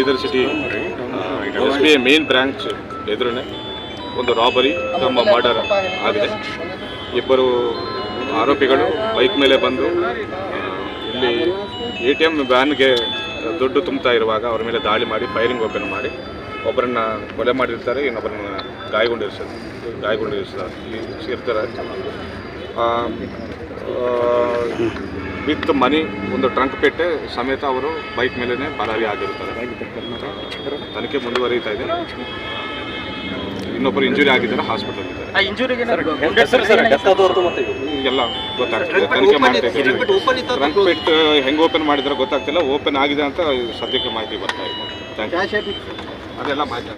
Bidar city SBI main branch ಎದುರೇ ಒಂದು robbery ತಮ್ಮ ಮರ್ಡರ್ ಆಗಿದೆ. ಇಬ್ಬರು ಆರೋಪಿಗಳು ಬೈಕ್ ಮೇಲೆ ಬಂದು ಇಲ್ಲಿ ATM ವ್ಯಾನ್ಗೆ ದುಡ್ಡು ತುಂಬ್ತಾ ಇರುವಾಗ ಅವ್ರ ಮೇಲೆ ದಾಳಿ ಮಾಡಿ ಫೈರಿಂಗ್ ಓಪನ್ ಮಾಡಿ ಒಬ್ಬರನ್ನ ಕೊಲೆ ಮಾಡಿರ್ತಾರೆ, ಇನ್ನೊಬ್ಬರನ್ನ ಗಾಯಗೊಂಡಿರ್ತಾರೆ. ವಿತ್ ಮನಿ ಒಂದು ಟ್ರಂಕ್ ಪೆಟ್ಟೆ ಸಮೇತ ಅವರು ಬೈಕ್ ಮೇಲೇ ಪರಾರಿ ಆಗಿರ್ತಾರೆ. ತನಿಖೆ ಮುಂದುವರಿತಾ ಇದೆ. ಇನ್ನೊಬ್ಬರು ಇಂಜುರಿ ಆಗಿದ್ದಾರೆ, ಹಾಸ್ಪಿಟಲ್ ಇದ್ದಾರೆ. ಎಲ್ಲ ಗೊತ್ತಾಗ್ತದೆ, ತನಿಖೆ ಮಾಡ್ತಾ ಇದ್ದೀವಿ. ಟ್ರಂಕ್ ಪೆಟ್ ಹೆಂಗೆ ಓಪನ್ ಮಾಡಿದ್ರೆ ಗೊತ್ತಾಗ್ತಿಲ್ಲ. ಓಪನ್ ಆಗಿದೆ ಅಂತ ಸದ್ಯಕ್ಕೆ ಮಾಹಿತಿ ಬರ್ತಾ ಇದೆ. ಅದೆಲ್ಲ ಮಾಹಿತಿ